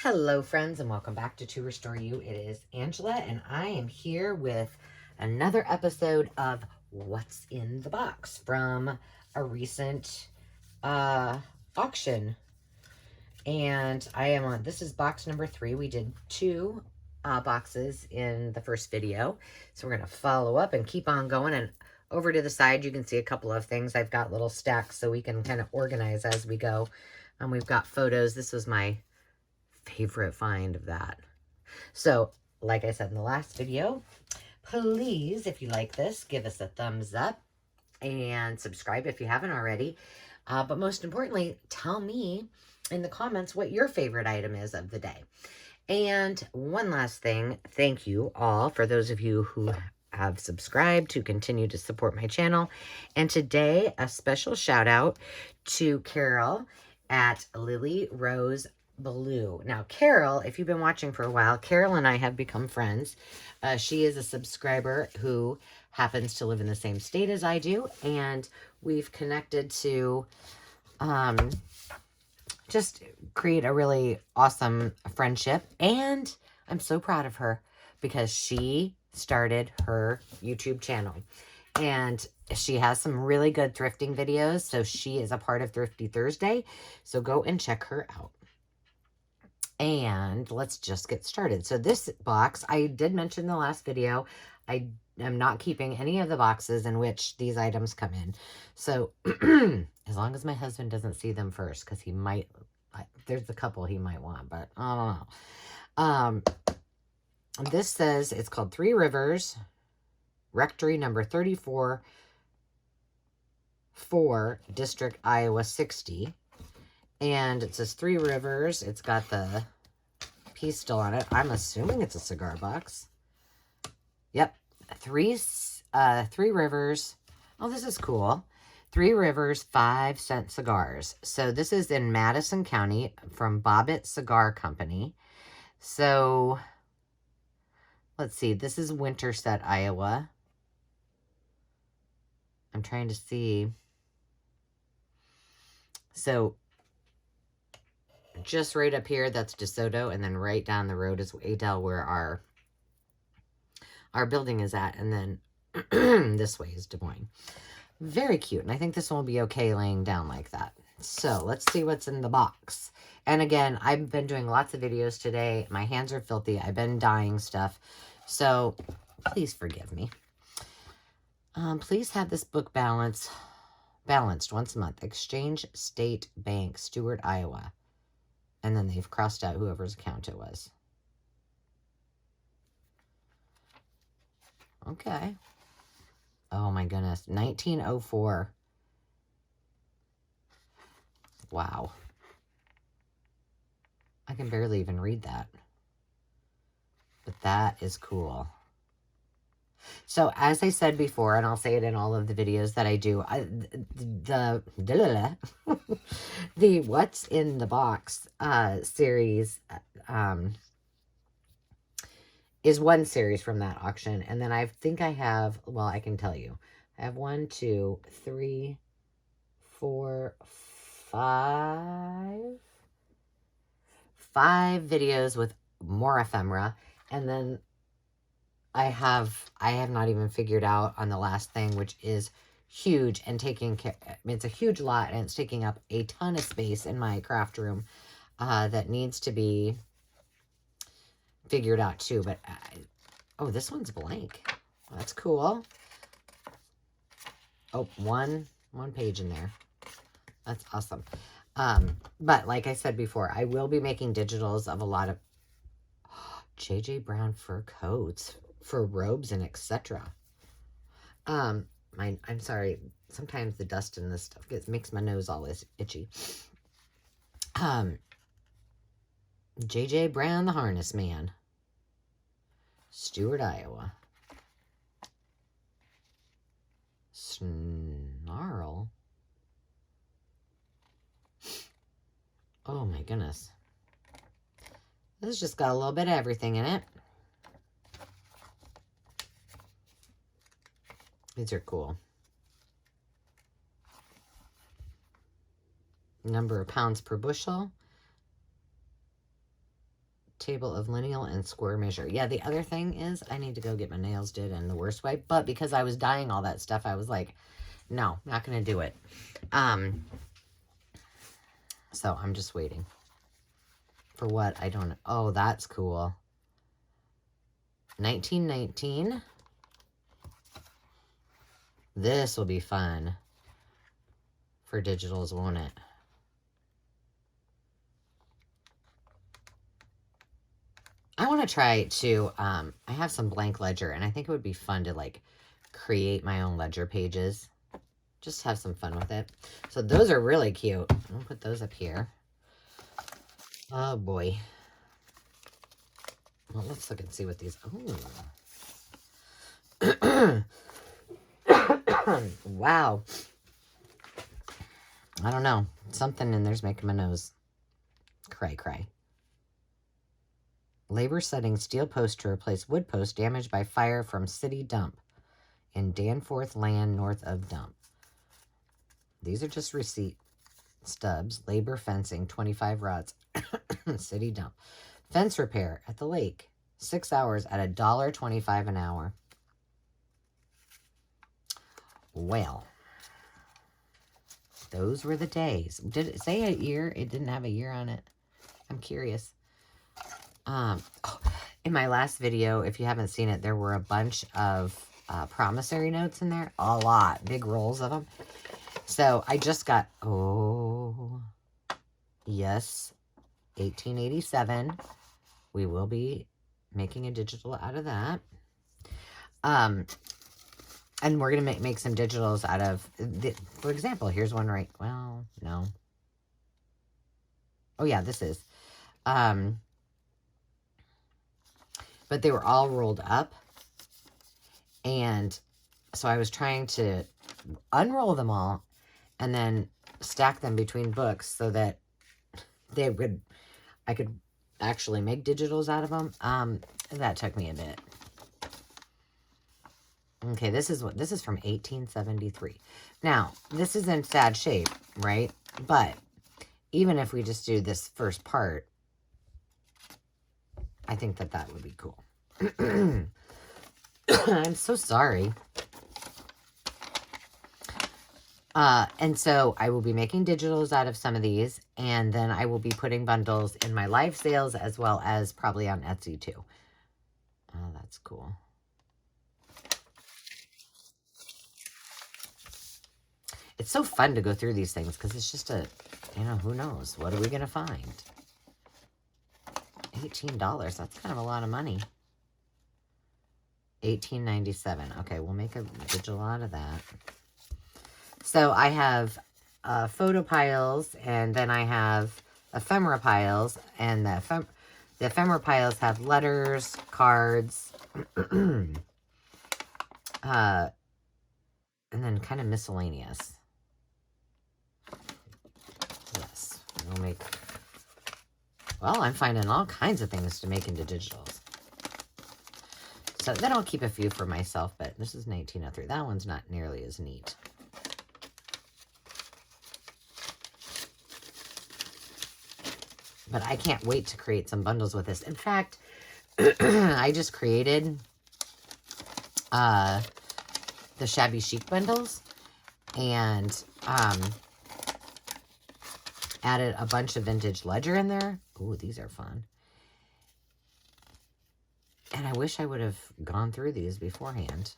Hello, friends, and welcome back to Restore You. It is Angela, and I am here with another episode of What's in the Box from a recent auction. And I am on, this is box number 3. We did 2 boxes in the first video. So we're going to follow up and keep on going. And over to the side, you can see a couple of things. I've got little stacks so we can kind of organize as we go. We've got photos. This was my favorite find of that. So, like I said in the last video, please, if you like this, give us a thumbs up and subscribe if you haven't already. But most importantly, tell me in the comments what your favorite item is of the day. And one last thing, thank you all for those of you who have subscribed to continue to support my channel. And today, a special shout out to Carol at Lily Rose Blue. Now, Carol, if you've been watching for a while, Carol and I have become friends. She is a subscriber who happens to live in the same state as I do, and we've connected to just create a really awesome friendship. And I'm so proud of her because she started her YouTube channel. And she has some really good thrifting videos. So she is a part of Thrifty Thursday. So go and check her out. And let's just get started. So this box, I did mention in the last video, I am not keeping any of the boxes in which these items come in. So as long as my husband doesn't see them first, because he might, there's a couple he might want, but I don't know. This says it's called Three Rivers, Rectory number 34, 4, District, Iowa 60. And it says Three Rivers. It's got the piece still on it. I'm assuming it's a cigar box. Yep. Three Rivers. Oh, this is cool. Three Rivers 5-cent cigars. So this is in Madison County from Bobbitt Cigar Company. So let's see. This is Winterset, Iowa. I'm trying to see. So just right up here, that's DeSoto, and then right down the road is Adel, where our building is at, and then this way is Des Moines. Very cute, and I think this one will be okay laying down like that. So let's see what's in the box. And again, I've been doing lots of videos today. My hands are filthy. I've been dyeing stuff, so please forgive me. Please have this book balanced once a month. Exchange State Bank, Stewart, Iowa. And then they've crossed out whoever's account it was. Okay. Oh my goodness. 1904. Wow. I can barely even read that. But that is cool. So as I said before, and I'll say it in all of the videos that I do, the What's in the Box series is one series from that auction. And then I think I have, well, I can tell you. I have 1, 2, 3, 4, 5 videos with more ephemera. And then I have not even figured out on the last thing, which is huge and taking care. I mean, it's a huge lot and it's taking up a ton of space in my craft room that needs to be figured out too. But oh, this one's blank. That's cool. Oh, one page in there. That's awesome. But like I said before, I will be making digitals of a lot of J.J. Brown fur coats for robes and etc. I'm sorry. Sometimes the dust in this stuff makes my nose all itchy. J.J. Brown, the Harness Man. Stewart, Iowa. Snarl. Oh my goodness. This has just got a little bit of everything in it. These are cool. Number of pounds per bushel. table of lineal and square measure. Yeah, the other thing is I need to go get my nails did in the worst way. But because I was dyeing all that stuff, I was like, no, not going to do it. So I'm just waiting. For what? I don't know. Oh, that's cool. 1919. This will be fun for digitals, won't it? I want to try to, I have some blank ledger, and I think it would be fun to, like, create my own ledger pages. Just have some fun with it. So those are really cute. I'll put those up here. Oh, boy. Well, let's look and see what these... Oh. Wow. I don't know. Something in there's making my nose cry. Labor setting steel post to replace wood post damaged by fire from city dump in Danforth land north of dump. These are just receipt stubs. Labor fencing, 25 rods. City dump. Fence repair at the lake. 6 hours at $1.25 an hour. Well, those were the days. Did it say a year? It didn't have a year on it. I'm curious. In my last video, if you haven't seen it, there were a bunch of promissory notes in there. A lot. Big rolls of them. So I just got, oh, yes, 1887. We will be making a digital out of that. And we're going to make some digitals out of, for example, here's one right, well, no. Oh, yeah, this is. But they were all rolled up. And so I was trying to unroll them all and then stack them between books so that I could actually make digitals out of them. That took me a bit. Okay, this is from 1873. Now, this is in sad shape, right? But even if we just do this first part, I think that would be cool. I'm so sorry. And so I will be making digitals out of some of these, and then I will be putting bundles in my live sales as well as probably on Etsy too. Oh, that's cool. It's so fun to go through these things because it's just who knows? What are we going to find? $18. That's kind of a lot of money. $18.97. Okay, we'll make a digital out of that. So I have photo piles, and then I have ephemera piles, and the ephemera piles have letters, cards, and then kind of miscellaneous. Yes, we'll make... Well, I'm finding all kinds of things to make into digitals. So then I'll keep a few for myself, but this is 1903. That one's not nearly as neat. But I can't wait to create some bundles with this. In fact, I just created the Shabby Chic bundles and added a bunch of vintage ledger in there. Ooh, these are fun. And I wish I would have gone through these beforehand.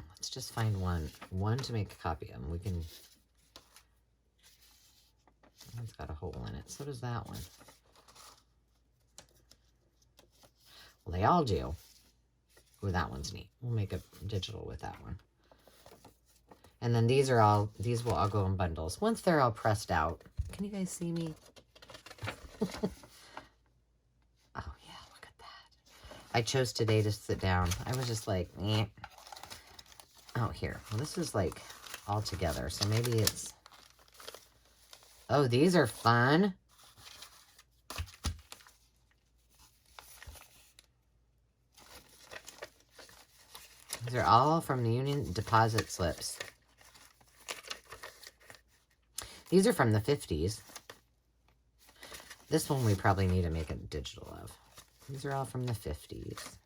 Let's just find one to make a copy of. We can... It's got a hole in it. So does that one. Well, they all do. Ooh, that one's neat. We'll make a digital with that one. And then these will all go in bundles. Once they're all pressed out. Can you guys see me? Oh, yeah, look at that. I chose today to sit down. I was just like, eh. Oh, here. Well, this is like all together. So maybe it's... Oh, these are fun. These are all from the Union deposit slips. These are from the 50s. This one we probably need to make a digital of. These are all from the 50s.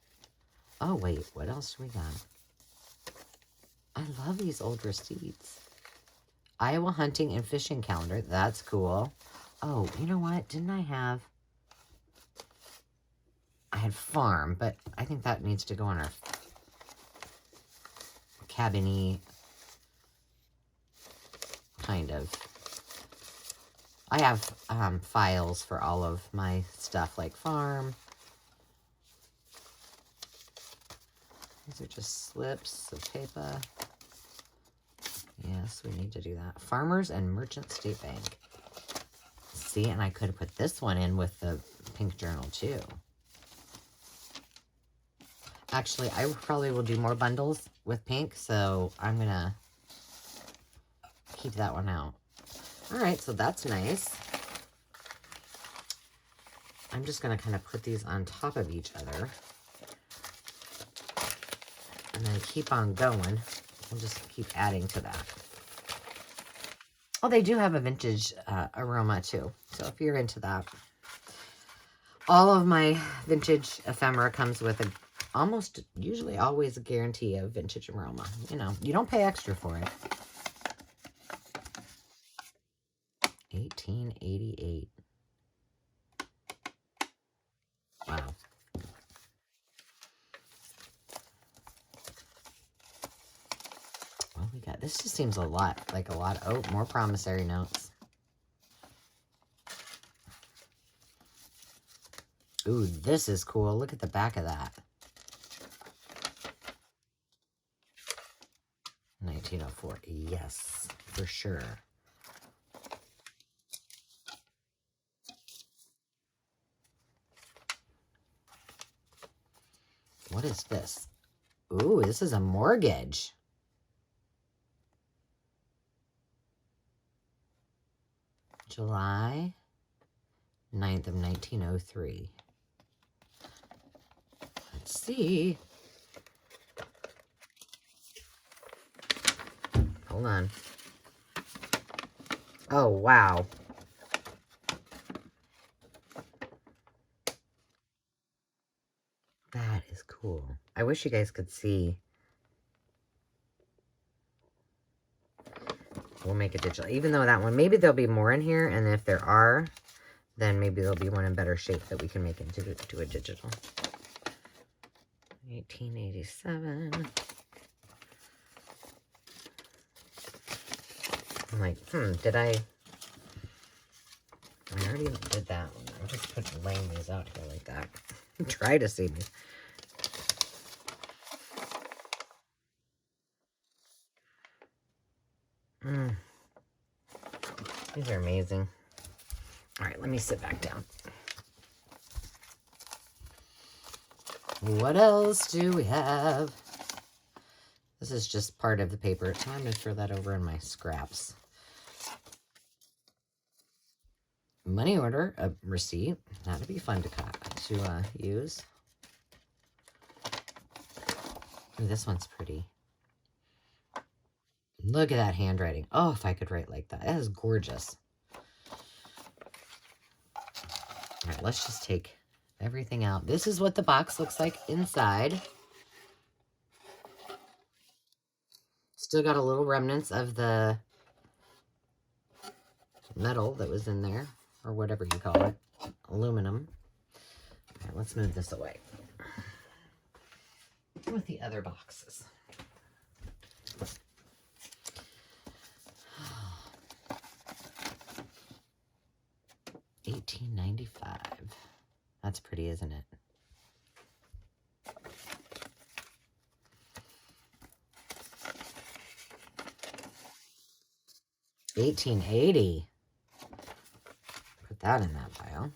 Oh, wait. What else do we got? I love these old receipts. Iowa hunting and fishing calendar. That's cool. Oh, you know what? Didn't I have... I had farm, but I think that needs to go on our cabin-y kind of. I have files for all of my stuff, like farm. These are just slips of paper. Yes, we need to do that. Farmers and Merchant State Bank. See, and I could have put this one in with the pink journal too. Actually, I probably will do more bundles with pink, so I'm going to keep that one out. All right, so that's nice. I'm just going to kind of put these on top of each other. And then keep on going. We'll just keep adding to that. Oh, they do have a vintage aroma too. So if you're into that. All of my vintage ephemera comes with a almost, usually always a guarantee of vintage aroma. You know, you don't pay extra for it. 1888. Wow. Well, we got, this just seems a lot, like a lot. Oh, more promissory notes. Ooh, this is cool. Look at the back of that. 1904. Yes, for sure. What is this? Ooh, this is a mortgage. July 9th of 1903. Let's see. Hold on. Oh, wow. That is cool. I wish you guys could see. We'll make it digital. Even though that one, maybe there'll be more in here. And if there are, then maybe there'll be one in better shape that we can make into a digital. 1887. I'm like, did I already did that one. I'm just laying these out here like that. Try to see me. These are amazing. All right, let me sit back down. What else do we have? This is just part of the paper. So I'm going to throw that over in my scraps. Money order, a receipt. That'd be fun to use. Ooh, this one's pretty. Look at that handwriting. Oh, if I could write like that. That is gorgeous. All right, let's just take everything out. This is what the box looks like inside. Still got a little remnants of the metal that was in there, or whatever you call it. Aluminum. All right, let's move this away. With the other boxes. 1895. That's pretty, isn't it? $18.80. Put that in that pile.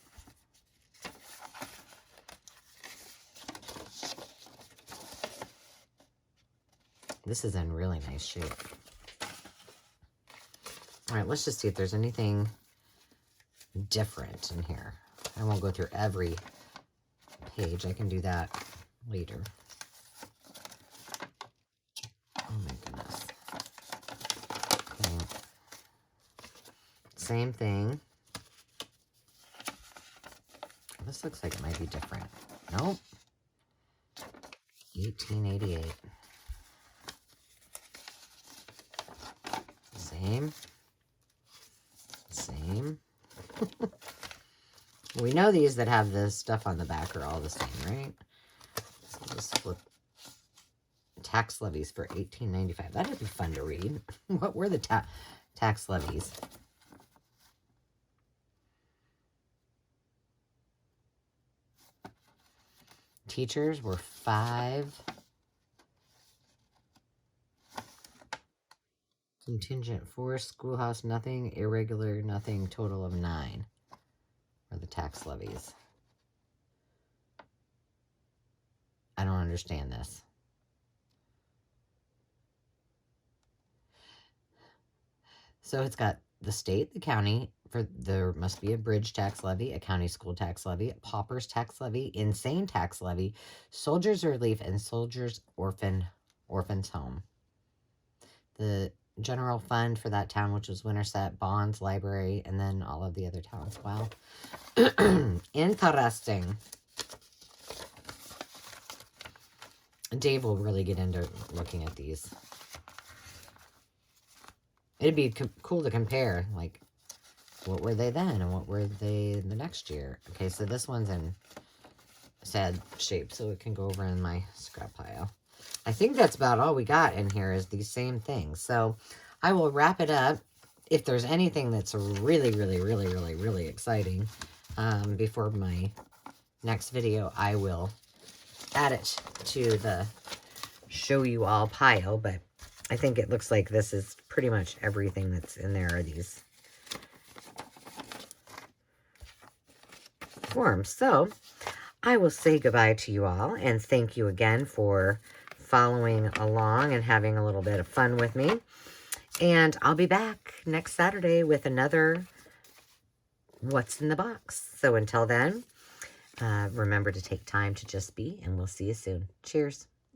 This is in really nice shape. All right, let's just see if there's anything different in here. I won't go through every page. I can do that later. Oh my goodness. Okay. same thing. This looks like it might be different. Nope. 1888. Same. Same. We know these that have the stuff on the back are all the same, right? So just flip. Tax levies for $18.95. That'd be fun to read. What were the tax levies? Teachers were 5. Contingent 4. Schoolhouse nothing. Irregular nothing. Total of 9 are the tax levies. I don't understand this. So it's got the state, the county, there must be a bridge tax levy, a county school tax levy, a pauper's tax levy, insane tax levy, soldiers relief, and soldiers orphans home. The general fund for that town, which was Winterset, bonds, library, and then all of the other towns. Wow. Interesting. Dave will really get into looking at these. It'd be cool to compare, like, what were they then and what were they the next year? Okay, so this one's in sad shape, so it can go over in my scrap pile. I think that's about all we got in here is these same things. So I will wrap it up. If there's anything that's really, really, really, really, really exciting before my next video, I will add it to the show you all pile, but I think it looks like this is pretty much everything that's in there are these forms. So I will say goodbye to you all and thank you again for following along and having a little bit of fun with me. And I'll be back next Saturday with another What's in the Box. So until then, remember to take time to just be, and we'll see you soon. Cheers.